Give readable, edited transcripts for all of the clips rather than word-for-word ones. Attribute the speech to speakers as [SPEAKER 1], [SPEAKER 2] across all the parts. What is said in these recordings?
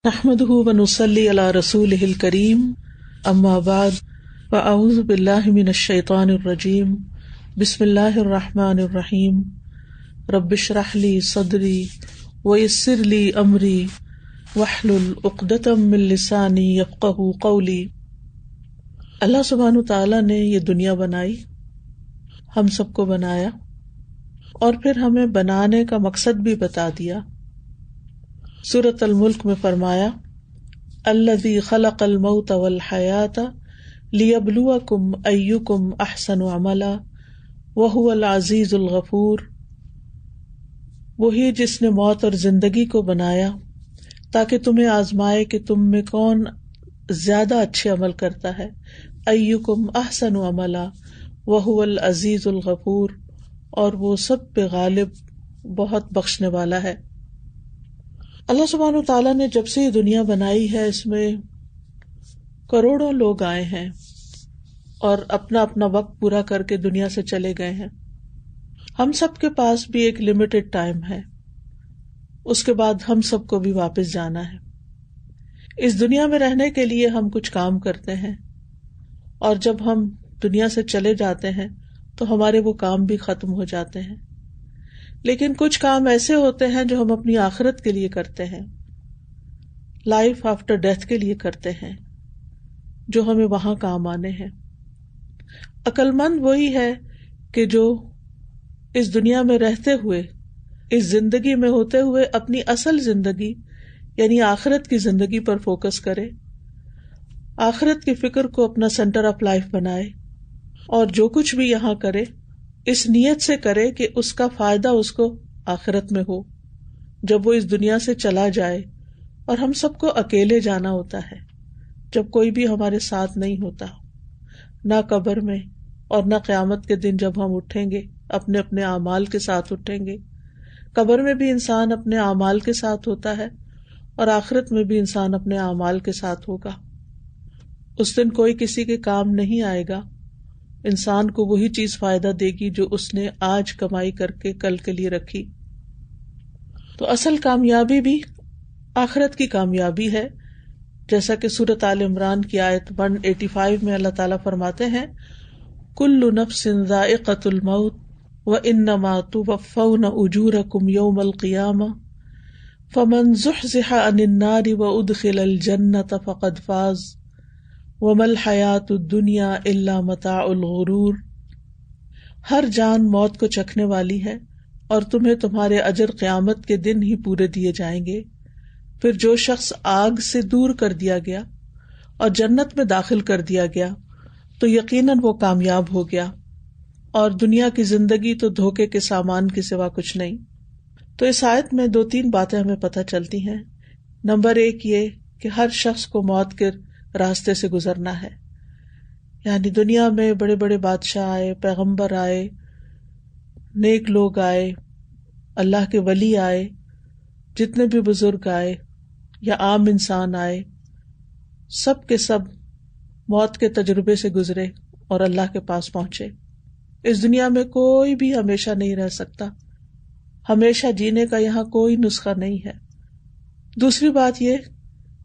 [SPEAKER 1] نحمده ونصلي على رسوله الكريم اما بعد فاعوذ بالله من الشيطان الرجيم بسم الله الرحمن الرحيم رب اشرح لي صدري ويسر لي امري واحلل عقدة من لساني يفقهوا قولي۔ اللہ سبحانہ تعالیٰ نے یہ دنیا بنائی، ہم سب کو بنایا اور پھر ہمیں بنانے کا مقصد بھی بتا دیا۔ سورۃ الملک میں فرمایا الذی خلق الموت والحیاۃ لیبلوکم ایکم احسن عملا وہو العزیز الغفور، وہی جس نے موت اور زندگی کو بنایا تاکہ تمہیں آزمائے کہ تم میں کون زیادہ اچھے عمل کرتا ہے، ایکم احسن عملا وہو العزیز الغفور، اور وہ سب پہ غالب بہت بخشنے والا ہے۔ اللہ سبحانہ تعالیٰ نے جب سے یہ دنیا بنائی ہے اس میں کروڑوں لوگ آئے ہیں اور اپنا اپنا وقت پورا کر کے دنیا سے چلے گئے ہیں۔ ہم سب کے پاس بھی ایک لمیٹڈ ٹائم ہے، اس کے بعد ہم سب کو بھی واپس جانا ہے۔ اس دنیا میں رہنے کے لیے ہم کچھ کام کرتے ہیں اور جب ہم دنیا سے چلے جاتے ہیں تو ہمارے وہ کام بھی ختم ہو جاتے ہیں، لیکن کچھ کام ایسے ہوتے ہیں جو ہم اپنی آخرت کے لیے کرتے ہیں، لائف آفٹر ڈیتھ کے لیے کرتے ہیں، جو ہمیں وہاں کام آنے ہیں۔ عقل مند وہی ہے کہ جو اس دنیا میں رہتے ہوئے، اس زندگی میں ہوتے ہوئے اپنی اصل زندگی یعنی آخرت کی زندگی پر فوکس کرے، آخرت کی فکر کو اپنا سینٹر آف لائف بنائے، اور جو کچھ بھی یہاں کرے اس نیت سے کرے کہ اس کا فائدہ اس کو آخرت میں ہو جب وہ اس دنیا سے چلا جائے۔ اور ہم سب کو اکیلے جانا ہوتا ہے، جب کوئی بھی ہمارے ساتھ نہیں ہوتا، نہ قبر میں اور نہ قیامت کے دن جب ہم اٹھیں گے اپنے اپنے اعمال کے ساتھ اٹھیں گے۔ قبر میں بھی انسان اپنے اعمال کے ساتھ ہوتا ہے اور آخرت میں بھی انسان اپنے اعمال کے ساتھ ہوگا۔ اس دن کوئی کسی کے کام نہیں آئے گا، انسان کو وہی چیز فائدہ دے گی جو اس نے آج کمائی کر کے کل کے لیے رکھی۔ تو اصل کامیابی بھی آخرت کی کامیابی ہے، جیسا کہ سورۃ آل عمران کی آیت 185 میں اللہ تعالیٰ فرماتے ہیں کل نفس ذائقۃ الموت وانما توفون اجورکم یوم القیامہ فمن زحزح عن النار وادخل الجنۃ فقد فاز وَمَا الْحَيَاةُ الدُّنْيَا إِلَّا مَتَاعُ الْغُرُورِ۔ ہر جان موت کو چکھنے والی ہے اور تمہیں تمہارے اجر قیامت کے دن ہی پورے دیے جائیں گے۔ پھر جو شخص آگ سے دور کر دیا گیا اور جنت میں داخل کر دیا گیا تو یقیناً وہ کامیاب ہو گیا، اور دنیا کی زندگی تو دھوکے کے سامان کے سوا کچھ نہیں۔ تو اس آیت میں 2-3 باتیں ہمیں پتہ چلتی ہیں۔ نمبر 1 یہ کہ ہر شخص کو موت کے راستے سے گزرنا ہے، یعنی دنیا میں بڑے بڑے بادشاہ آئے، پیغمبر آئے، نیک لوگ آئے، اللہ کے ولی آئے، جتنے بھی بزرگ آئے یا عام انسان آئے، سب کے سب موت کے تجربے سے گزرے اور اللہ کے پاس پہنچے۔ اس دنیا میں کوئی بھی ہمیشہ نہیں رہ سکتا، ہمیشہ جینے کا یہاں کوئی نسخہ نہیں ہے۔ دوسری بات یہ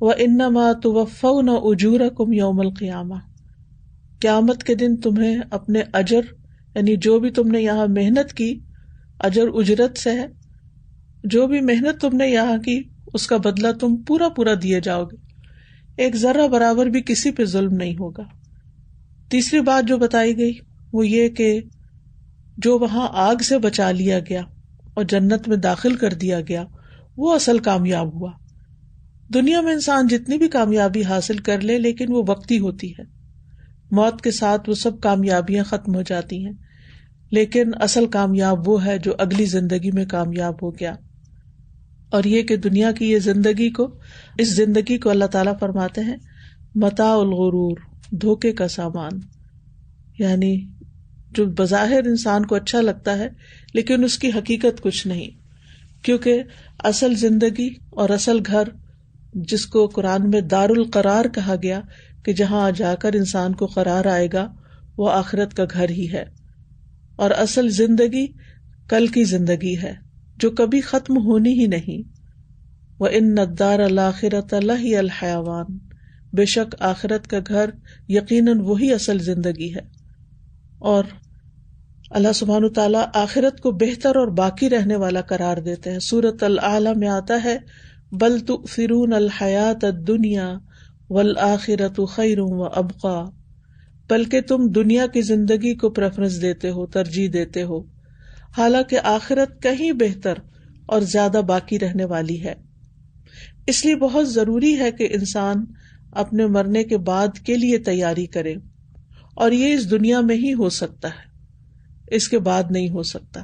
[SPEAKER 1] وَإِنَّمَا تُوَفَّوْنَ أُجُورَكُمْ يَوْمَ الْقِيَامَةِ، قیامت کے دن تمہیں اپنے اجر یعنی جو بھی تم نے یہاں محنت کی، اجر اجرت سے ہے، جو بھی محنت تم نے یہاں کی اس کا بدلہ تم پورا پورا دیے جاؤ گے، ایک ذرہ برابر بھی کسی پہ ظلم نہیں ہوگا۔ تیسری بات جو بتائی گئی وہ یہ کہ جو وہاں آگ سے بچا لیا گیا اور جنت میں داخل کر دیا گیا وہ اصل کامیاب ہوا۔ دنیا میں انسان جتنی بھی کامیابی حاصل کر لے لیکن وہ وقتی ہوتی ہے، موت کے ساتھ وہ سب کامیابیاں ختم ہو جاتی ہیں، لیکن اصل کامیاب وہ ہے جو اگلی زندگی میں کامیاب ہو گیا۔ اور یہ کہ دنیا کی یہ زندگی کو، اس زندگی کو اللہ تعالیٰ فرماتے ہیں متاع الغرور، دھوکے کا سامان، یعنی جو بظاہر انسان کو اچھا لگتا ہے لیکن اس کی حقیقت کچھ نہیں، کیونکہ اصل زندگی اور اصل گھر جس کو قرآن میں دار القرار کہا گیا کہ جہاں جا کر انسان کو قرار آئے گا، وہ آخرت کا گھر ہی ہے، اور اصل زندگی کل کی زندگی ہے جو کبھی ختم ہونی ہی نہیں۔ وَإِنَّ الدَّارَ الْآخِرَةَ لَهِيَ الْحَيَوَانُ، بے شک آخرت کا گھر یقیناً وہی اصل زندگی ہے. اور اللہ سبحانہ تعالیٰ آخرت کو بہتر اور باقی رہنے والا قرار دیتے ہیں. سورۃ الاعلیٰ میں آتا ہے بل تؤثرون الحیات الدنیا والآخرۃ خیر وابقیٰ، بلکہ تم دنیا کی زندگی کو پریفرنس دیتے ہو، ترجیح دیتے ہو، حالانکہ آخرت کہیں بہتر اور زیادہ باقی رہنے والی ہے. اس لیے بہت ضروری ہے کہ انسان اپنے مرنے کے بعد کے لیے تیاری کرے، اور یہ اس دنیا میں ہی ہو سکتا ہے، اس کے بعد نہیں ہو سکتا.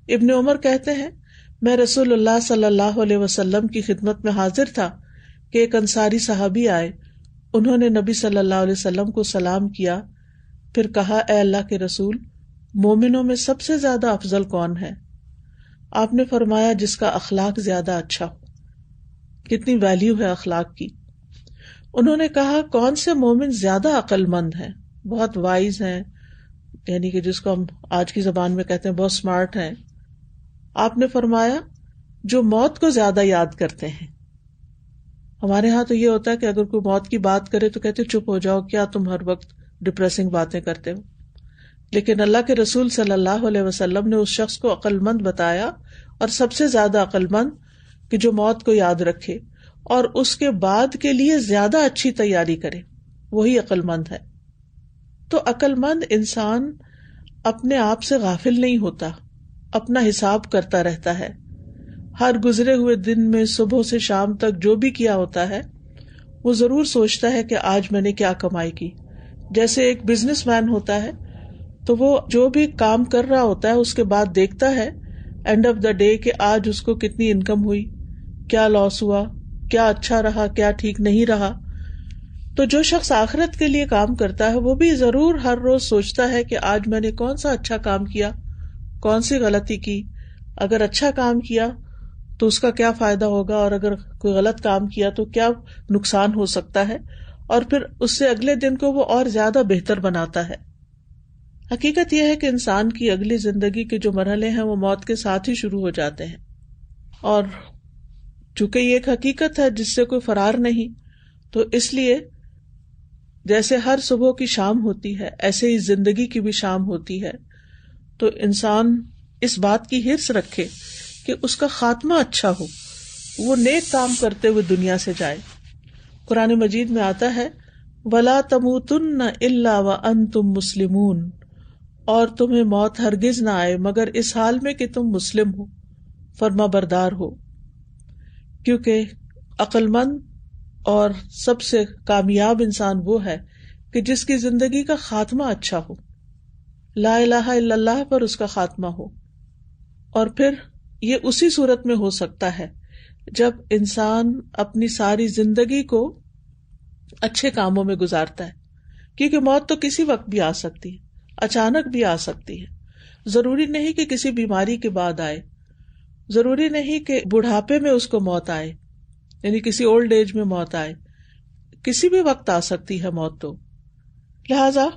[SPEAKER 1] ابن عمر کہتے ہیں میں رسول اللہ صلی اللہ علیہ وسلم کی خدمت میں حاضر تھا کہ ایک انصاری صحابی آئے. انہوں نے نبی صلی اللہ علیہ وسلم کو سلام کیا، پھر کہا اے اللہ کے رسول، مومنوں میں سب سے زیادہ افضل کون ہے؟ آپ نے فرمایا جس کا اخلاق زیادہ اچھا ہو. کتنی ویلیو ہے اخلاق کی. انہوں نے کہا کون سے مومن زیادہ عقل مند ہیں، بہت وائز ہیں، یعنی کہ جس کو ہم آج کی زبان میں کہتے ہیں بہت سمارٹ ہیں. آپ نے فرمایا جو موت کو زیادہ یاد کرتے ہیں. ہمارے ہاں تو یہ ہوتا ہے کہ اگر کوئی موت کی بات کرے تو کہتے چپ ہو جاؤ، کیا تم ہر وقت ڈپریسنگ باتیں کرتے ہو. لیکن اللہ کے رسول صلی اللہ علیہ وسلم نے اس شخص کو عقل مند بتایا، اور سب سے زیادہ عقل مند کہ جو موت کو یاد رکھے اور اس کے بعد کے لیے زیادہ اچھی تیاری کرے، وہی عقل مند ہے. تو عقل مند انسان اپنے آپ سے غافل نہیں ہوتا، اپنا حساب کرتا رہتا ہے. ہر گزرے ہوئے دن میں صبح سے شام تک جو بھی کیا ہوتا ہے وہ ضرور سوچتا ہے کہ آج میں نے کیا کمائی کی. جیسے ایک بزنس مین ہوتا ہے تو وہ جو بھی کام کر رہا ہوتا ہے اس کے بعد دیکھتا ہے اینڈ آف دا ڈے کہ آج اس کو کتنی انکم ہوئی، کیا لاس ہوا، کیا اچھا رہا، کیا ٹھیک نہیں رہا. تو جو شخص آخرت کے لیے کام کرتا ہے وہ بھی ضرور ہر روز سوچتا ہے کہ آج میں نے کون سا اچھا کام کیا، کون سی غلطی کی. اگر اچھا کام کیا تو اس کا کیا فائدہ ہوگا، اور اگر کوئی غلط کام کیا تو کیا نقصان ہو سکتا ہے، اور پھر اس سے اگلے دن کو وہ اور زیادہ بہتر بناتا ہے. حقیقت یہ ہے کہ انسان کی اگلی زندگی کے جو مرحلے ہیں وہ موت کے ساتھ ہی شروع ہو جاتے ہیں، اور چونکہ یہ ایک حقیقت ہے جس سے کوئی فرار نہیں، تو اس لیے جیسے ہر صبح کی شام ہوتی ہے ایسے ہی زندگی کی بھی شام ہوتی ہے. تو انسان اس بات کی حرص رکھے کہ اس کا خاتمہ اچھا ہو، وہ نیک کام کرتے ہوئے دنیا سے جائے. قرآن مجید میں آتا ہے وَلَا تَمُوتُنَّ إِلَّا وَأَنْتُمْ مُسْلِمُونَ، اور تمہیں موت ہرگز نہ آئے مگر اس حال میں کہ تم مسلم ہو، فرما بردار ہو. کیونکہ عقل مند اور سب سے کامیاب انسان وہ ہے کہ جس کی زندگی کا خاتمہ اچھا ہو، لا الہ الا اللہ پر اس کا خاتمہ ہو. اور پھر یہ اسی صورت میں ہو سکتا ہے جب انسان اپنی ساری زندگی کو اچھے کاموں میں گزارتا ہے، کیونکہ موت تو کسی وقت بھی آ سکتی ہے، اچانک بھی آ سکتی ہے. ضروری نہیں کہ کسی بیماری کے بعد آئے، ضروری نہیں کہ بڑھاپے میں اس کو موت آئے، یعنی کسی اولڈ ایج میں موت آئے، کسی بھی وقت آ سکتی ہے موت. تو لہذا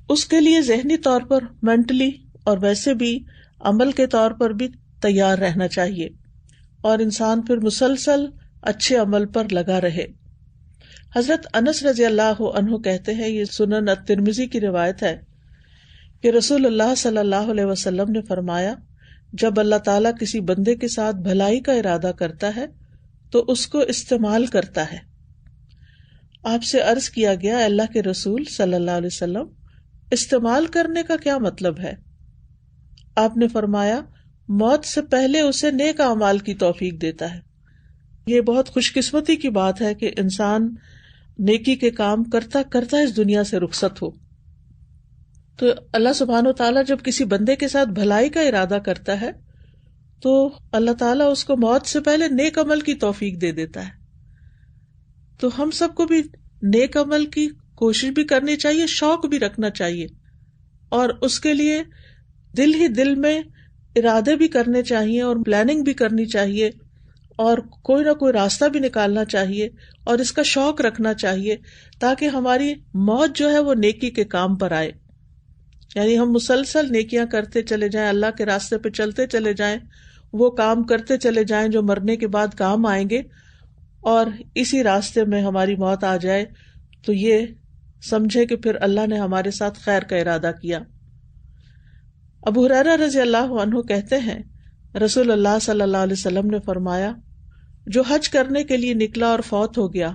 [SPEAKER 1] اس کے لیے ذہنی طور پر، مینٹلی اور ویسے بھی عمل کے طور پر بھی تیار رہنا چاہیے، اور انسان پھر مسلسل اچھے عمل پر لگا رہے. حضرت انس رضی اللہ عنہ کہتے ہیں، یہ سنن الترمذی کی روایت ہے کہ رسول اللہ صلی اللہ علیہ وسلم نے فرمایا جب اللہ تعالیٰ کسی بندے کے ساتھ بھلائی کا ارادہ کرتا ہے تو اس کو استعمال کرتا ہے. آپ سے عرض کیا گیا اللہ کے رسول صلی اللہ علیہ وسلم استعمال کرنے کا کیا مطلب ہے؟ آپ نے فرمایا موت سے پہلے اسے نیک اعمال کی توفیق دیتا ہے. یہ بہت خوش قسمتی کی بات ہے کہ انسان نیکی کے کام کرتا کرتا اس دنیا سے رخصت ہو. تو اللہ سبحانہ و تعالیٰ جب کسی بندے کے ساتھ بھلائی کا ارادہ کرتا ہے تو اللہ تعالیٰ اس کو موت سے پہلے نیک عمل کی توفیق دے دیتا ہے. تو ہم سب کو بھی نیک عمل کی کوشش بھی کرنی چاہیے، شوق بھی رکھنا چاہیے، اور اس کے لیے دل ہی دل میں ارادے بھی کرنے چاہیے اور پلاننگ بھی کرنی چاہیے، اور کوئی نہ کوئی راستہ بھی نکالنا چاہیے، اور اس کا شوق رکھنا چاہیے تاکہ ہماری موت جو ہے وہ نیکی کے کام پر آئے. یعنی ہم مسلسل نیکیاں کرتے چلے جائیں، اللہ کے راستے پہ چلتے چلے جائیں، وہ کام کرتے چلے جائیں جو مرنے کے بعد کام آئیں گے، اور اسی راستے میں ہماری موت آ جائے تو یہ سمجھے کہ پھر اللہ نے ہمارے ساتھ خیر کا ارادہ کیا۔ ابو ہریرہ رضی اللہ عنہ کہتے ہیں رسول اللہ صلی اللہ علیہ وسلم نے فرمایا، جو حج کرنے کے لیے نکلا اور فوت ہو گیا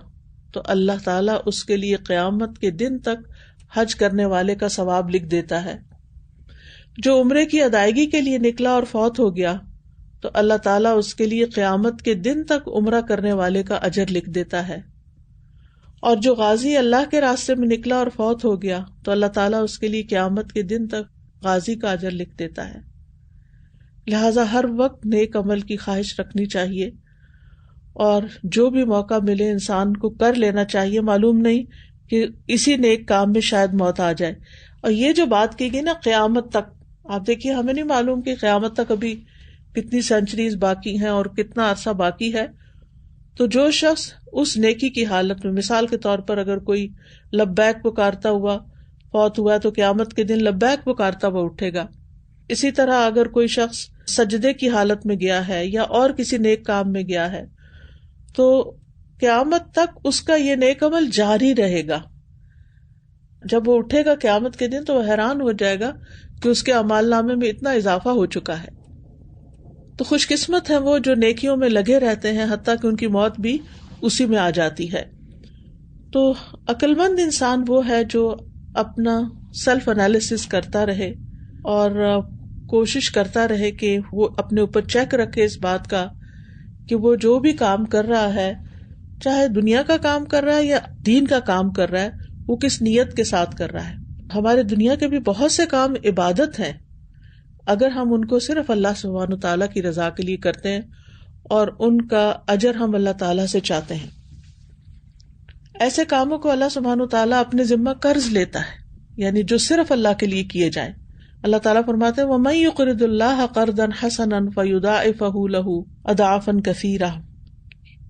[SPEAKER 1] تو اللہ تعالیٰ اس کے لیے قیامت کے دن تک حج کرنے والے کا ثواب لکھ دیتا ہے۔ جو عمرے کی ادائیگی کے لیے نکلا اور فوت ہو گیا تو اللہ تعالیٰ اس کے لیے قیامت کے دن تک عمرہ کرنے والے کا اجر لکھ دیتا ہے۔ اور جو غازی اللہ کے راستے میں نکلا اور فوت ہو گیا تو اللہ تعالیٰ اس کے لیے قیامت کے دن تک غازی کا اجر لکھ دیتا ہے۔ لہذا ہر وقت نیک عمل کی خواہش رکھنی چاہیے، اور جو بھی موقع ملے انسان کو کر لینا چاہیے، معلوم نہیں کہ اسی نیک کام میں شاید موت آ جائے۔ اور یہ جو بات کی گئی نا قیامت تک، آپ دیکھیے ہمیں نہیں معلوم کہ قیامت تک ابھی کتنی سینچریز باقی ہیں اور کتنا عرصہ باقی ہے، تو جو شخص اس نیکی کی حالت میں، مثال کے طور پر اگر کوئی لبیک پکارتا ہوا فوت ہوا تو قیامت کے دن لبیک پکارتا ہوا اٹھے گا۔ اسی طرح اگر کوئی شخص سجدے کی حالت میں گیا ہے یا اور کسی نیک کام میں گیا ہے تو قیامت تک اس کا یہ نیک عمل جاری رہے گا۔ جب وہ اٹھے گا قیامت کے دن تو وہ حیران ہو جائے گا کہ اس کے اعمال نامے میں اتنا اضافہ ہو چکا ہے۔ تو خوش قسمت ہیں وہ جو نیکیوں میں لگے رہتے ہیں حتیٰ کہ ان کی موت بھی اسی میں آ جاتی ہے۔ تو عقل مند انسان وہ ہے جو اپنا سیلف انالیسس کرتا رہے اور کوشش کرتا رہے کہ وہ اپنے اوپر چیک رکھے اس بات کا کہ وہ جو بھی کام کر رہا ہے، چاہے دنیا کا کام کر رہا ہے یا دین کا کام کر رہا ہے، وہ کس نیت کے ساتھ کر رہا ہے۔ ہمارے دنیا کے بھی بہت سے کام عبادت ہیں، اگر ہم ان کو صرف اللہ سبحانہ تعالیٰ کی رضا کے لیے کرتے ہیں اور ان کا اجر ہم اللہ تعالیٰ سے چاہتے ہیں۔ ایسے کاموں کو اللہ سبحانہ تعالیٰ اپنے ذمہ قرض لیتا ہے، یعنی جو صرف اللہ کے لیے کیے جائیں۔ اللہ تعالیٰ فرماتے ہیں وَمَن يُقْرِضِ اللَّهَ قَرْضًا حَسَنًا فَيُضَاعِفَهُ لَهُ أَضْعَافًا كَثِيرَةً،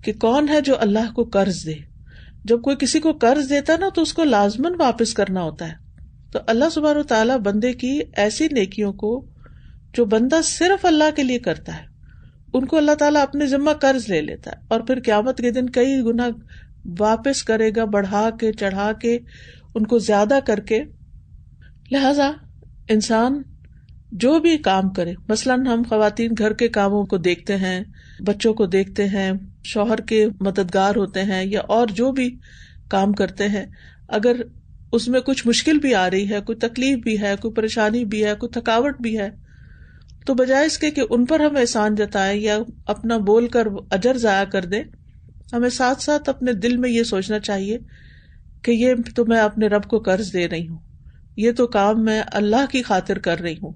[SPEAKER 1] کہ کون ہے جو اللہ کو قرض دے۔ جب کوئی کسی کو قرض دیتا نا تو اس کو لازماً واپس کرنا ہوتا ہے۔ تو اللہ سبحانہ تعالیٰ بندے کی ایسی نیکیوں کو جو بندہ صرف اللہ کے لیے کرتا ہے ان کو اللہ تعالیٰ اپنے ذمہ قرض لے لیتا ہے، اور پھر قیامت کے دن کئی گنا واپس کرے گا، بڑھا کے چڑھا کے ان کو زیادہ کر کے۔ لہذا انسان جو بھی کام کرے، مثلاً ہم خواتین گھر کے کاموں کو دیکھتے ہیں، بچوں کو دیکھتے ہیں، شوہر کے مددگار ہوتے ہیں یا اور جو بھی کام کرتے ہیں، اگر اس میں کچھ مشکل بھی آ رہی ہے، کوئی تکلیف بھی ہے، کوئی پریشانی بھی ہے، کوئی تھکاوٹ بھی ہے، تو بجائے اس کے کہ ان پر ہم احسان جتائیں یا اپنا بول کر اجر ضائع کر دیں، ہمیں ساتھ ساتھ اپنے دل میں یہ سوچنا چاہیے کہ یہ تو میں اپنے رب کو قرض دے رہی ہوں، یہ تو کام میں اللہ کی خاطر کر رہی ہوں،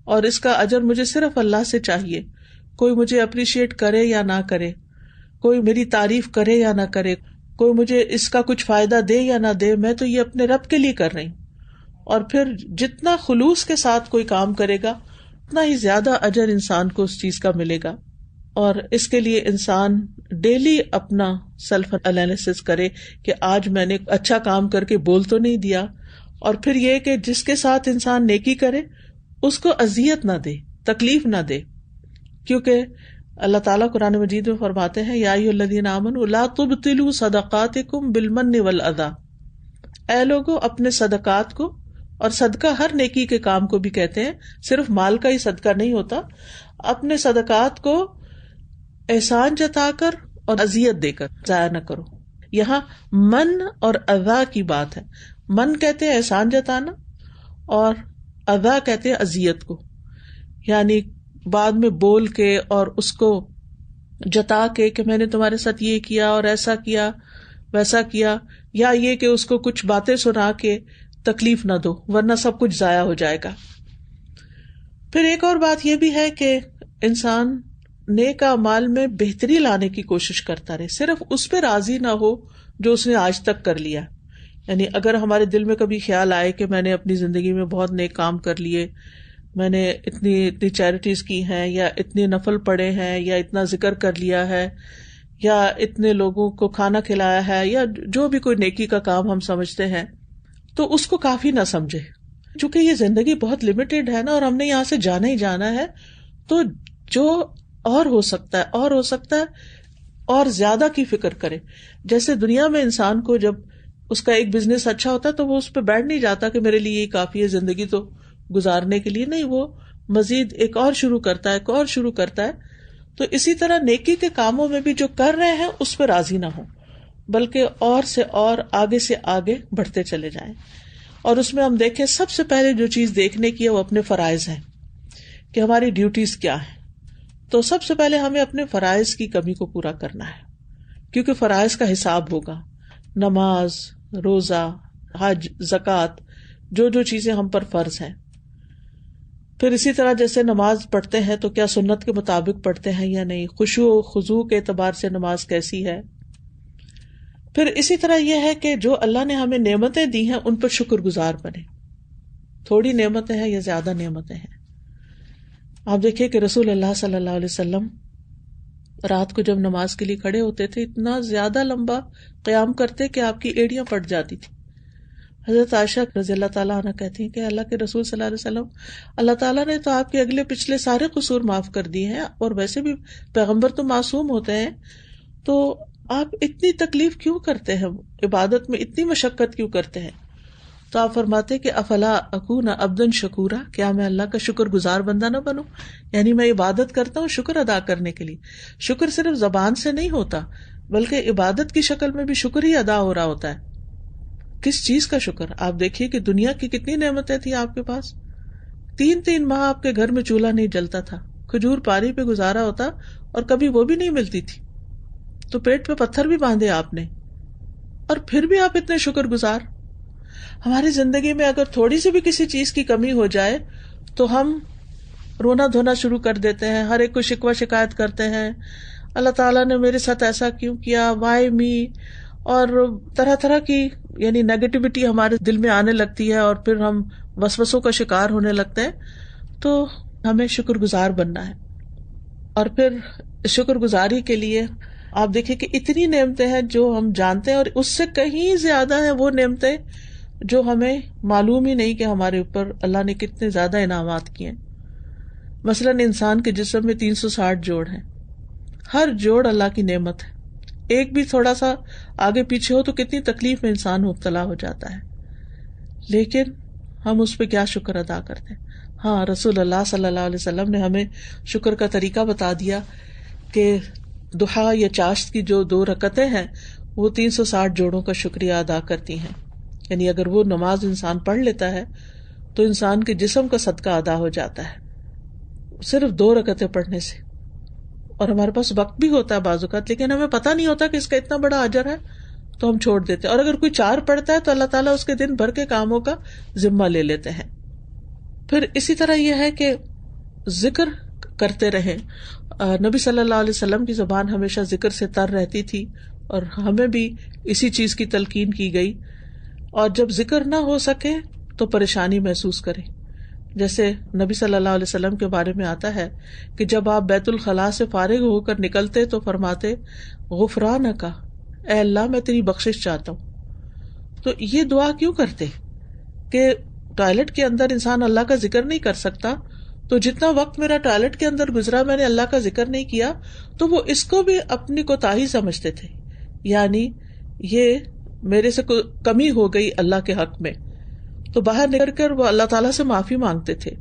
[SPEAKER 1] اور اس کا اجر مجھے صرف اللہ سے چاہیے۔ کوئی مجھے اپریشیٹ کرے یا نہ کرے، کوئی میری تعریف کرے یا نہ کرے، کوئی مجھے اس کا کچھ فائدہ دے یا نہ دے، میں تو یہ اپنے رب کے لیے کر رہی ہوں۔ اور پھر جتنا خلوص کے ساتھ کوئی کام کرے گا اتنا ہی زیادہ اجر انسان کو اس چیز کا ملے گا۔ اور اس کے لیے انسان ڈیلی اپنا سیلف انالیسس کرے کہ آج میں نے اچھا کام کر کے بول تو نہیں دیا، اور پھر یہ کہ جس کے ساتھ انسان نیکی کرے اس کو اذیت نہ دے، تکلیف نہ دے، کیونکہ اللہ تعالیٰ قرآن مجید میں فرماتے ہیں یا ایھا الذین آمنوا لا تبطلوا صدقاتکم بالمن والأذی، اے لوگو اپنے صدقات کو، اور صدقہ ہر نیکی کے کام کو بھی کہتے ہیں، صرف مال کا ہی صدقہ نہیں ہوتا، اپنے صدقات کو احسان جتا کر اور اذیت دے کر ضائع نہ کرو۔ یہاں من اور اذا کی بات ہے، من کہتے ہیں احسان جتانا اور اذا کہتے ہیں اذیت کو، یعنی بعد میں بول کے اور اس کو جتا کے کہ میں نے تمہارے ساتھ یہ کیا اور ایسا کیا ویسا کیا، یا یہ کہ اس کو کچھ باتیں سنا کے تکلیف نہ دو ورنہ سب کچھ ضائع ہو جائے گا۔ پھر ایک اور بات یہ بھی ہے کہ انسان نیک اعمال میں بہتری لانے کی کوشش کرتا رہے، صرف اس پہ راضی نہ ہو جو اس نے آج تک کر لیا۔ یعنی اگر ہمارے دل میں کبھی خیال آئے کہ میں نے اپنی زندگی میں بہت نیک کام کر لیے، میں نے اتنی چیریٹیز کی ہیں یا اتنے نفل پڑھے ہیں یا اتنا ذکر کر لیا ہے یا اتنے لوگوں کو کھانا کھلایا ہے یا جو بھی کوئی نیکی کا کام ہم سمجھتے ہیں، تو اس کو کافی نہ سمجھے، چونکہ یہ زندگی بہت لمیٹڈ ہے نا، اور ہم نے یہاں سے جانا ہی جانا ہے۔ تو جو اور ہو سکتا ہے، اور ہو سکتا ہے، اور زیادہ کی فکر کرے. جیسے دنیا میں انسان کو جب اس کا ایک بزنس اچھا ہوتا ہے تو وہ اس پہ بیٹھ نہیں جاتا کہ میرے لیے یہ کافی ہے زندگی تو گزارنے کے لیے، نہیں، وہ مزید ایک اور شروع کرتا ہے، ایک اور شروع کرتا ہے. تو اسی طرح نیکی کے کاموں میں بھی جو کر رہے ہیں اس پہ راضی نہ ہو، بلکہ اور سے اور آگے سے آگے بڑھتے چلے جائیں. اور اس میں ہم دیکھیں سب سے پہلے جو چیز دیکھنے کی ہے وہ اپنے فرائض ہیں کہ ہماری ڈیوٹیز کیا ہیں. تو سب سے پہلے ہمیں اپنے فرائض کی کمی کو پورا کرنا ہے، کیونکہ فرائض کا حساب ہوگا. نماز، روزہ، حج، زکوٰۃ، جو جو چیزیں ہم پر فرض ہیں. پھر اسی طرح جیسے نماز پڑھتے ہیں تو کیا سنت کے مطابق پڑھتے ہیں یا نہیں، خشوع و خضوع کے اعتبار سے نماز کیسی ہے. پھر اسی طرح یہ ہے کہ جو اللہ نے ہمیں نعمتیں دی ہیں ان پر شکر گزار بنے. تھوڑی نعمتیں ہیں یا زیادہ نعمتیں ہیں. آپ دیکھیے کہ رسول اللہ صلی اللہ علیہ وسلم رات کو جب نماز کے لیے کھڑے ہوتے تھے اتنا زیادہ لمبا قیام کرتے کہ آپ کی ایڑیاں پھٹ جاتی تھی. حضرت عائشہ رضی اللہ تعالیٰ عنہ کہتی ہیں کہ اللہ کے رسول صلی اللہ علیہ وسلم، اللہ تعالیٰ نے تو آپ کے اگلے پچھلے سارے قصور معاف کر دیے ہیں، اور ویسے بھی پیغمبر تو معصوم ہوتے ہیں، تو آپ اتنی تکلیف کیوں کرتے ہیں، عبادت میں اتنی مشقت کیوں کرتے ہیں؟ تو آپ فرماتے کہ افلا اکون عبدا شکورا، کیا میں اللہ کا شکر گزار بندہ نہ بنوں؟ یعنی میں عبادت کرتا ہوں شکر ادا کرنے کے لیے. شکر صرف زبان سے نہیں ہوتا بلکہ عبادت کی شکل میں بھی شکر ہی ادا ہو رہا ہوتا ہے. کس چیز کا شکر؟ آپ دیکھیے کہ دنیا کی کتنی نعمتیں تھیں آپ کے پاس. 3 ماہ آپ کے گھر میں چولہا نہیں جلتا تھا، کھجور پاری پہ گزارا ہوتا اور کبھی وہ بھی نہیں ملتی تھی، تو پیٹ پہ پتھر بھی باندھے آپ نے، اور پھر بھی آپ اتنے شکر گزار. ہماری زندگی میں اگر تھوڑی سی بھی کسی چیز کی کمی ہو جائے تو ہم رونا دھونا شروع کر دیتے ہیں، ہر ایک کو شکوہ شکایت کرتے ہیں، اللہ تعالیٰ نے میرے ساتھ ایسا کیوں کیا، وائی می، اور طرح طرح کی یعنی نیگیٹیوٹی ہمارے دل میں آنے لگتی ہے اور پھر ہم وسوسوں کا شکار ہونے لگتے ہیں. تو ہمیں شکر گزار بننا ہے. اور پھر شکر گزاری کے لیے آپ دیکھیں کہ اتنی نعمتیں ہیں جو ہم جانتے ہیں، اور اس سے کہیں زیادہ ہیں وہ نعمتیں جو ہمیں معلوم ہی نہیں کہ ہمارے اوپر اللہ نے کتنے زیادہ انعامات کیے ہیں. مثلاً انسان کے جسم میں 360 جوڑ ہیں، ہر جوڑ اللہ کی نعمت ہے. ایک بھی تھوڑا سا آگے پیچھے ہو تو کتنی تکلیف میں انسان مبتلا ہو جاتا ہے، لیکن ہم اس پہ کیا شکر ادا کرتے ہیں. ہاں، رسول اللہ صلی اللہ علیہ وسلم نے ہمیں شکر کا طریقہ بتا دیا کہ ضحیٰ یا چاشت کی جو 2 رکعتیں ہیں وہ 360 جوڑوں کا شکریہ ادا کرتی ہیں. یعنی اگر وہ نماز انسان پڑھ لیتا ہے تو انسان کے جسم کا صدقہ ادا ہو جاتا ہے صرف 2 رکعتیں پڑھنے سے. اور ہمارے پاس وقت بھی ہوتا ہے بعض اوقات، لیکن ہمیں پتہ نہیں ہوتا کہ اس کا اتنا بڑا اجر ہے تو ہم چھوڑ دیتے ہیں. اور اگر کوئی 4 پڑھتا ہے تو اللہ تعالیٰ اس کے دن بھر کے کاموں کا ذمہ لے لیتے ہیں. پھر اسی طرح یہ ہے کہ ذکر کرتے رہیں. نبی صلی اللہ علیہ وسلم کی زبان ہمیشہ ذکر سے تر رہتی تھی اور ہمیں بھی اسی چیز کی تلقین کی گئی. اور جب ذکر نہ ہو سکے تو پریشانی محسوس کریں. جیسے نبی صلی اللہ علیہ وسلم کے بارے میں آتا ہے کہ جب آپ بیت الخلاء سے فارغ ہو کر نکلتے تو فرماتے غفرانک، اے اللہ میں تیری بخشش چاہتا ہوں. تو یہ دعا کیوں کرتے کہ ٹوائلٹ کے اندر انسان اللہ کا ذکر نہیں کر سکتا، تو جتنا وقت میرا ٹوائلٹ کے اندر گزرا میں نے اللہ کا ذکر نہیں کیا، تو وہ اس کو بھی اپنی کوتاہی سمجھتے تھے، یعنی یہ میرے سے کمی ہو گئی اللہ کے حق میں. تو باہر نکل کر وہ اللہ تعالیٰ سے معافی مانگتے تھے.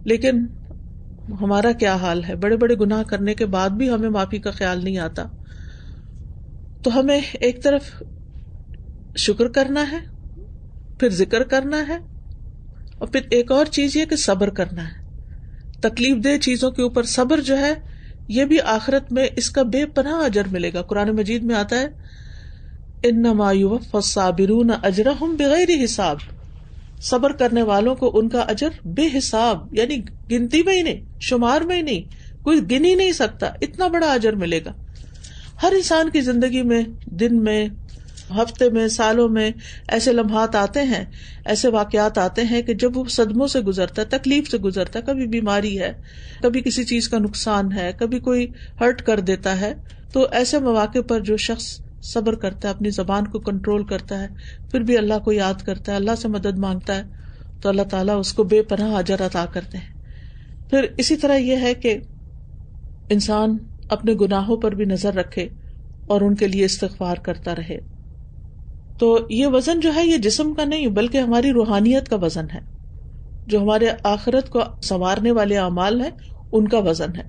[SPEAKER 1] لیکن ہمارا کیا حال ہے، بڑے بڑے گناہ کرنے کے بعد بھی ہمیں معافی کا خیال نہیں آتا. تو ہمیں ایک طرف شکر کرنا ہے، پھر ذکر کرنا ہے، اور پھر ایک اور چیز یہ کہ صبر کرنا ہے. تکلیف دہ چیزوں کے اوپر صبر جو ہے یہ بھی آخرت میں اس کا بے پناہ اجر ملے گا. قرآن مجید میں آتا ہے انما یوفی الصابرون اجرہم بغیر حساب، صبر کرنے والوں کو ان کا اجر بے حساب، یعنی گنتی میں ہی نہیں، شمار میں ہی نہیں، کوئی گن ہی نہیں سکتا، اتنا بڑا اجر ملے گا. ہر انسان کی زندگی میں دن میں، ہفتے میں، سالوں میں ایسے لمحات آتے ہیں، ایسے واقعات آتے ہیں کہ جب وہ صدموں سے گزرتا ہے، تکلیف سے گزرتا ہے، کبھی بیماری ہے، کبھی کسی چیز کا نقصان ہے، کبھی کوئی ہرٹ کر دیتا ہے. تو ایسے مواقع پر جو شخص صبر کرتا ہے، اپنی زبان کو کنٹرول کرتا ہے، پھر بھی اللہ کو یاد کرتا ہے، اللہ سے مدد مانگتا ہے، تو اللہ تعالیٰ اس کو بے پناہ اجر عطا کرتے ہیں. پھر اسی طرح یہ ہے کہ انسان اپنے گناہوں پر بھی نظر رکھے اور ان کے لیے استغفار کرتا رہے. تو یہ وزن جو ہے یہ جسم کا نہیں بلکہ ہماری روحانیت کا وزن ہے. جو ہمارے آخرت کو سنوارنے والے اعمال ہیں ان کا وزن ہے.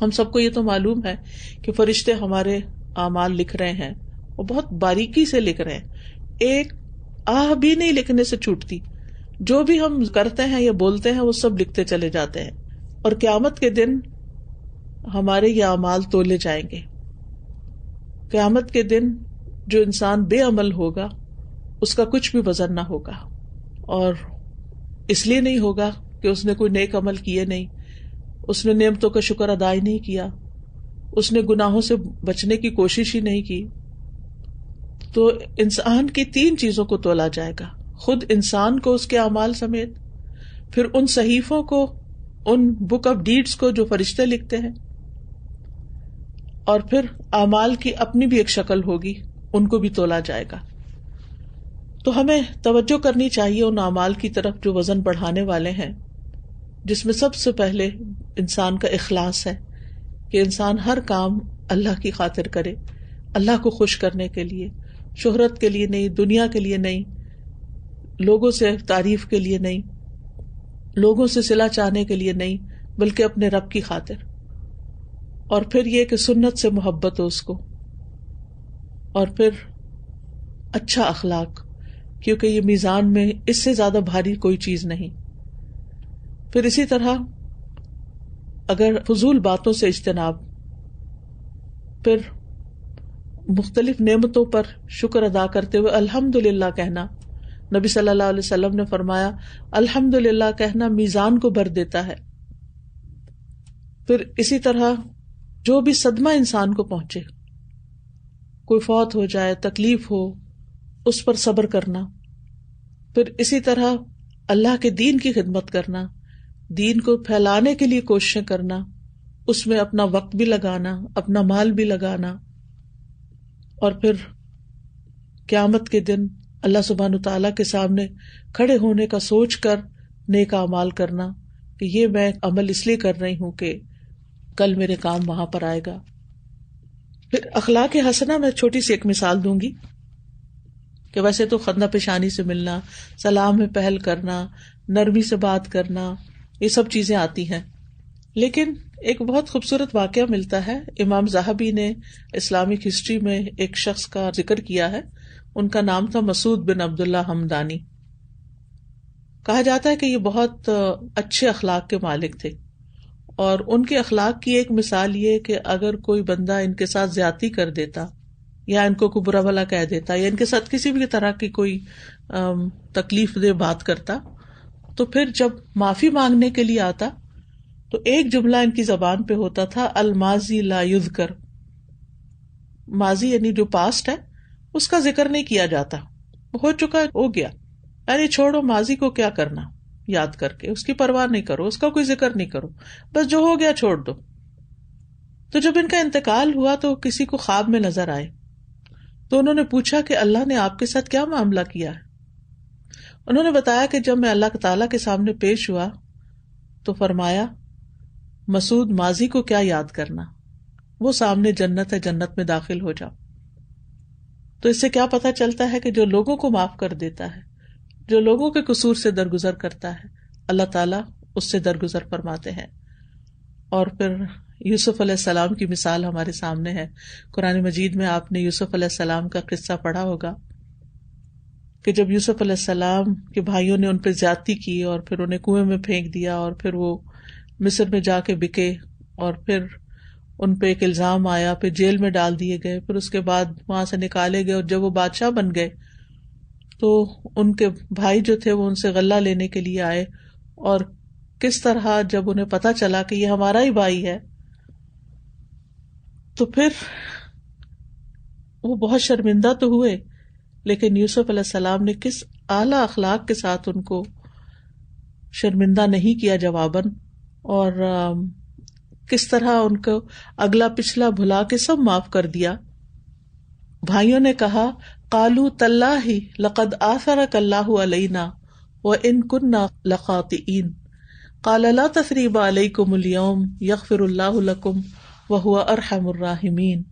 [SPEAKER 1] ہم سب کو یہ تو معلوم ہے کہ فرشتے ہمارے اعمال لکھ رہے ہیں، وہ بہت باریکی سے لکھ رہے ہیں، ایک آہ بھی نہیں لکھنے سے چھوٹتی. جو بھی ہم کرتے ہیں یا بولتے ہیں وہ سب لکھتے چلے جاتے ہیں، اور قیامت کے دن ہمارے یہ اعمال تولے جائیں گے. قیامت کے دن جو انسان بے عمل ہوگا اس کا کچھ بھی وزن نہ ہوگا، اور اس لیے نہیں ہوگا کہ اس نے کوئی نیک عمل کیے نہیں، اس نے نعمتوں کا شکر ادا ہی نہیں کیا، اس نے گناہوں سے بچنے کی کوشش ہی نہیں کی. تو انسان کی 3 چیزوں کو تولا جائے گا، خود انسان کو اس کے اعمال سمیت، پھر ان صحیفوں کو، ان بک آف ڈیڈز کو جو فرشتے لکھتے ہیں، اور پھر اعمال کی اپنی بھی ایک شکل ہوگی، ان کو بھی تولا جائے گا. تو ہمیں توجہ کرنی چاہیے ان اعمال کی طرف جو وزن بڑھانے والے ہیں، جس میں سب سے پہلے انسان کا اخلاص ہے کہ انسان ہر کام اللہ کی خاطر کرے، اللہ کو خوش کرنے کے لیے، شہرت کے لیے نہیں، دنیا کے لیے نہیں، لوگوں سے تعریف کے لیے نہیں، لوگوں سے صلہ چاہنے کے لیے نہیں، بلکہ اپنے رب کی خاطر. اور پھر یہ کہ سنت سے محبت ہو اس کو، اور پھر اچھا اخلاق، کیونکہ یہ میزان میں اس سے زیادہ بھاری کوئی چیز نہیں. پھر اسی طرح اگر فضول باتوں سے اجتناب، پھر مختلف نعمتوں پر شکر ادا کرتے ہوئے الحمدللہ کہنا. نبی صلی اللہ علیہ وسلم نے فرمایا الحمدللہ کہنا میزان کو بھر دیتا ہے. پھر اسی طرح جو بھی صدمہ انسان کو پہنچے، کوئی فوت ہو جائے، تکلیف ہو، اس پر صبر کرنا. پھر اسی طرح اللہ کے دین کی خدمت کرنا، دین کو پھیلانے کے لیے کوششیں کرنا، اس میں اپنا وقت بھی لگانا، اپنا مال بھی لگانا. اور پھر قیامت کے دن اللہ سبحانہ تعالیٰ کے سامنے کھڑے ہونے کا سوچ کر نیک اعمال کرنا کہ یہ میں عمل اس لیے کر رہی ہوں کہ کل میرے کام وہاں پر آئے گا. پھر اخلاق حسنہ میں چھوٹی سی ایک مثال دوں گی کہ ویسے تو خندہ پیشانی سے ملنا، سلام میں پہل کرنا، نرمی سے بات کرنا، یہ سب چیزیں آتی ہیں، لیکن ایک بہت خوبصورت واقعہ ملتا ہے. امام ذہبی نے اسلامک ہسٹری میں ایک شخص کا ذکر کیا ہے، ان کا نام تھا مسعود بن عبداللہ ہمدانی. کہا جاتا ہے کہ یہ بہت اچھے اخلاق کے مالک تھے، اور ان کے اخلاق کی ایک مثال یہ کہ اگر کوئی بندہ ان کے ساتھ زیادتی کر دیتا یا ان کو کوئی برا بھلا کہہ دیتا یا ان کے ساتھ کسی بھی طرح کی کوئی تکلیف دہ بات کرتا، تو پھر جب معافی مانگنے کے لیے آتا تو ایک جملہ ان کی زبان پہ ہوتا تھا الماضی لا یذکر. ماضی یعنی جو پاسٹ ہے اس کا ذکر نہیں کیا جاتا، ہو چکا ہو گیا، یعنی چھوڑو ماضی کو کیا کرنا یاد کر کے، اس کی پرواہ نہیں کرو، اس کا کوئی ذکر نہیں کرو، بس جو ہو گیا چھوڑ دو. تو جب ان کا انتقال ہوا تو کسی کو خواب میں نظر آئے، تو انہوں نے پوچھا کہ اللہ نے آپ کے ساتھ کیا معاملہ کیا ہے. انہوں نے بتایا کہ جب میں اللہ تعالیٰ کے سامنے پیش ہوا تو فرمایا مسعود ماضی کو کیا یاد کرنا، وہ سامنے جنت ہے، جنت میں داخل ہو جاؤ. تو اس سے کیا پتہ چلتا ہے کہ جو لوگوں کو معاف کر دیتا ہے، جو لوگوں کے قصور سے درگزر کرتا ہے، اللہ تعالیٰ اس سے درگزر فرماتے ہیں. اور پھر یوسف علیہ السلام کی مثال ہمارے سامنے ہے. قرآن مجید میں آپ نے یوسف علیہ السلام کا قصہ پڑھا ہوگا کہ جب یوسف علیہ السلام کے بھائیوں نے ان پہ زیادتی کی اور پھر انہیں کنویں میں پھینک دیا، اور پھر وہ مصر میں جا کے بکے، اور پھر ان پہ ایک الزام آیا، پھر جیل میں ڈال دیے گئے، پھر اس کے بعد وہاں سے نکالے گئے، اور جب وہ بادشاہ بن گئے تو ان کے بھائی جو تھے وہ ان سے غلہ لینے کے لیے آئے، اور کس طرح جب انہیں پتا چلا کہ یہ ہمارا ہی بھائی ہے تو پھر وہ بہت شرمندہ تو ہوئے، لیکن یوسف علیہ السلام نے کس اعلیٰ اخلاق کے ساتھ ان کو شرمندہ نہیں کیا جواباً، اور کس طرح ان کو اگلا پچھلا بھلا کے سب معاف کر دیا. بھائیوں نے کہا قالوا تاللہ لقد آثرک اللہ علینا وان کنا لخاطئین، قال لا تثریب علیکم اليوم یغفر اللہ لکم وہو ارحم الراحمین.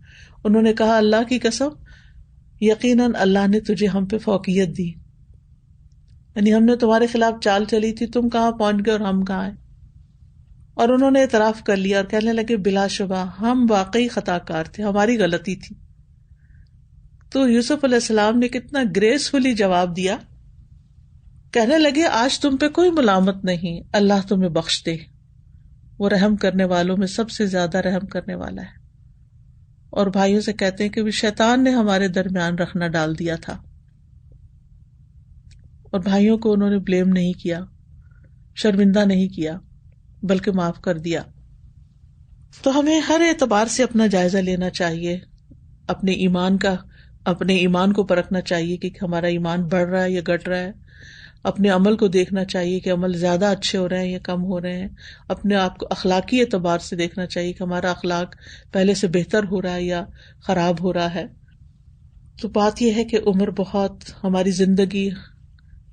[SPEAKER 1] انہوں نے کہا اللہ کی قسم یقیناً اللہ نے تجھے ہم پہ فوقیت دی، یعنی ہم نے تمہارے خلاف چال چلی تھی، تم کہاں پہنچ گئے اور ہم کہاں ہیں. اور انہوں نے اعتراف کر لیا اور کہنے لگے بلا شبہ ہم واقعی خطا کار تھے، ہماری غلطی تھی. تو یوسف علیہ السلام نے کتنا گریسفلی جواب دیا. کہنے لگے آج تم پہ کوئی ملامت نہیں، اللہ تمہیں بخش دے، وہ رحم کرنے والوں میں سب سے زیادہ رحم کرنے والا ہے. اور بھائیوں سے کہتے ہیں کہ بھی شیطان نے ہمارے درمیان رکھنا ڈال دیا تھا، اور بھائیوں کو انہوں نے بلیم نہیں کیا، شرمندہ نہیں کیا، بلکہ معاف کر دیا. تو ہمیں ہر اعتبار سے اپنا جائزہ لینا چاہیے، اپنے ایمان کو پرکھنا چاہیے کہ ہمارا ایمان بڑھ رہا ہے یا گھٹ رہا ہے. اپنے عمل کو دیکھنا چاہیے کہ عمل زیادہ اچھے ہو رہے ہیں یا کم ہو رہے ہیں. اپنے آپ کو اخلاقی اعتبار سے دیکھنا چاہیے کہ ہمارا اخلاق پہلے سے بہتر ہو رہا ہے یا خراب ہو رہا ہے. تو بات یہ ہے کہ ہماری زندگی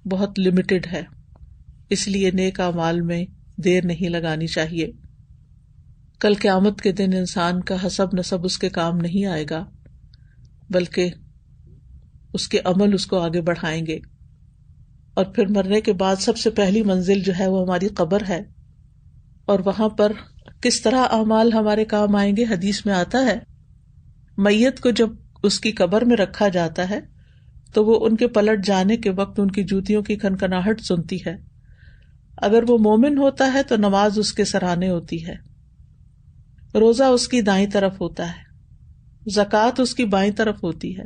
[SPEAKER 1] بہت لمیٹڈ ہے، اس لیے نیک اعمال میں دیر نہیں لگانی چاہیے. کل قیامت کے دن انسان کا حسب نسب اس کے کام نہیں آئے گا، بلکہ اس کے عمل اس کو آگے بڑھائیں گے. اور پھر مرنے کے بعد سب سے پہلی منزل جو ہے وہ ہماری قبر ہے، اور وہاں پر کس طرح اعمال ہمارے کام آئیں گے. حدیث میں آتا ہے میت کو جب اس کی قبر میں رکھا جاتا ہے تو وہ ان کے پلٹ جانے کے وقت ان کی جوتیوں کی کھنکھناہٹ سنتی ہے. اگر وہ مومن ہوتا ہے تو نماز اس کے سرانے ہوتی ہے، روزہ اس کی دائیں طرف ہوتا ہے، زکوٰۃ اس کی بائیں طرف ہوتی ہے،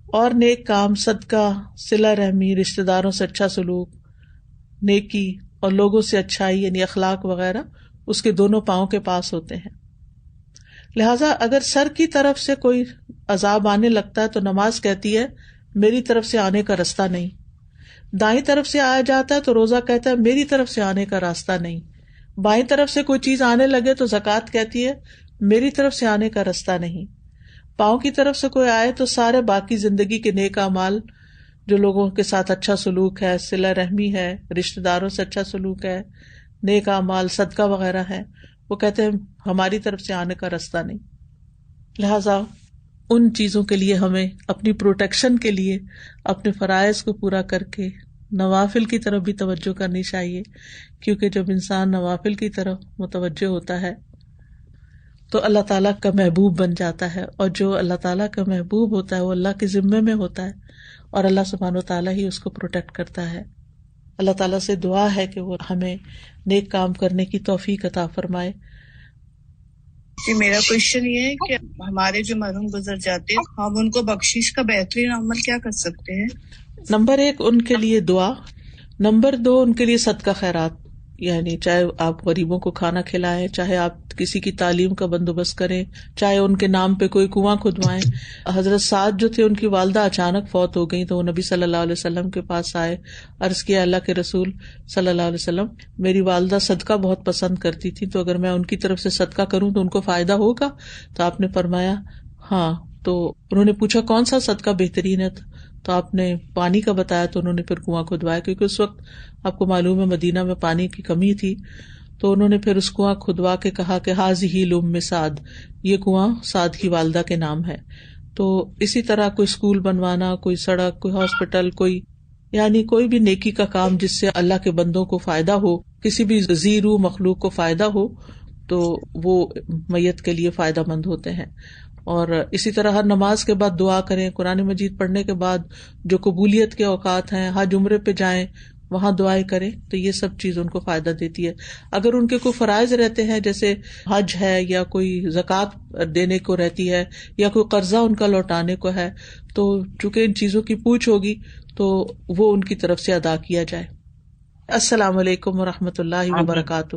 [SPEAKER 1] اور نیک کام، صدقہ، صلہ رحمی، رشتہ داروں سے اچھا سلوک، نیکی اور لوگوں سے اچھائی یعنی اخلاق وغیرہ اس کے دونوں پاؤں کے پاس ہوتے ہیں. لہٰذا اگر سر کی طرف سے کوئی عذاب آنے لگتا ہے تو نماز کہتی ہے میری طرف سے آنے کا راستہ نہیں. دائیں طرف سے آیا جاتا ہے تو روزہ کہتا ہے میری طرف سے آنے کا راستہ نہیں. بائیں طرف سے کوئی چیز آنے لگے تو زکوٰۃ کہتی ہے میری طرف سے آنے کا راستہ نہیں. پاؤں کی طرف سے کوئی آئے تو سارے باقی زندگی کے نیک اعمال، جو لوگوں کے ساتھ اچھا سلوک ہے، صلہ رحمی ہے، رشتہ داروں سے اچھا سلوک ہے، نیک اعمال، صدقہ وغیرہ ہے، وہ کہتے ہیں ہماری طرف سے آنے کا راستہ نہیں. لہذا ان چیزوں کے لیے ہمیں اپنی پروٹیکشن کے لیے اپنے فرائض کو پورا کر کے نوافل کی طرف بھی توجہ کرنی چاہیے، کیونکہ جب انسان نوافل کی طرف متوجہ ہوتا ہے تو اللہ تعالیٰ کا محبوب بن جاتا ہے، اور جو اللہ تعالیٰ کا محبوب ہوتا ہے وہ اللہ کے ذمے میں ہوتا ہے، اور اللہ سبحانہ و تعالیٰ ہی اس کو پروٹیکٹ کرتا ہے. اللہ تعالیٰ سے دعا ہے کہ وہ ہمیں نیک کام کرنے کی توفیق عطا فرمائے.
[SPEAKER 2] جی میرا کوشچن یہ ہے کہ ہمارے جو مرحوم گزر جاتے ہیں ہم ان کو بخشش کا بہترین عمل کیا کر سکتے ہیں؟
[SPEAKER 1] نمبر 1 ان کے لیے دعا، نمبر 2 ان کے لیے صدقہ خیرات، یعنی چاہے آپ غریبوں کو کھانا کھلائیں، چاہے آپ کسی کی تعلیم کا بندوبست کریں، چاہے ان کے نام پہ کوئی کنواں کھدوائیں. حضرت سعد جو تھے ان کی والدہ اچانک فوت ہو گئی تو وہ نبی صلی اللہ علیہ وسلم کے پاس آئے، عرض کیا اللہ کے رسول صلی اللہ علیہ وسلم میری والدہ صدقہ بہت پسند کرتی تھی، تو اگر میں ان کی طرف سے صدقہ کروں تو ان کو فائدہ ہوگا؟ تو آپ نے فرمایا ہاں. تو انہوں نے پوچھا کون سا صدقہ بہترین ہے؟ تو آپ نے پانی کا بتایا، تو انہوں نے پھر کنواں کھدوایا، کیونکہ اس وقت آپ کو معلوم ہے مدینہ میں پانی کی کمی تھی. تو انہوں نے پھر اس کنواں کھدوا کے کہا کہ ہاذہ لأم سعد، یہ کنواں سعد کی والدہ کے نام ہے. تو اسی طرح کوئی اسکول بنوانا، کوئی سڑک، کوئی ہاسپٹل، یعنی کوئی بھی نیکی کا کام جس سے اللہ کے بندوں کو فائدہ ہو، کسی بھی ذی روح مخلوق کو فائدہ ہو، تو وہ میت کے لیے فائدہ مند ہوتے ہیں. اور اسی طرح ہر نماز کے بعد دعا کریں، قرآن مجید پڑھنے کے بعد جو قبولیت کے اوقات ہیں، حج عمرے پہ جائیں وہاں دعائیں کریں، تو یہ سب چیز ان کو فائدہ دیتی ہے. اگر ان کے کوئی فرائض رہتے ہیں جیسے حج ہے یا کوئی زکوٰۃ دینے کو رہتی ہے یا کوئی قرضہ ان کا لوٹانے کو ہے، تو چونکہ ان چیزوں کی پوچھ ہوگی تو وہ ان کی طرف سے ادا کیا جائے. السلام علیکم ورحمۃ اللہ وبرکاتہ.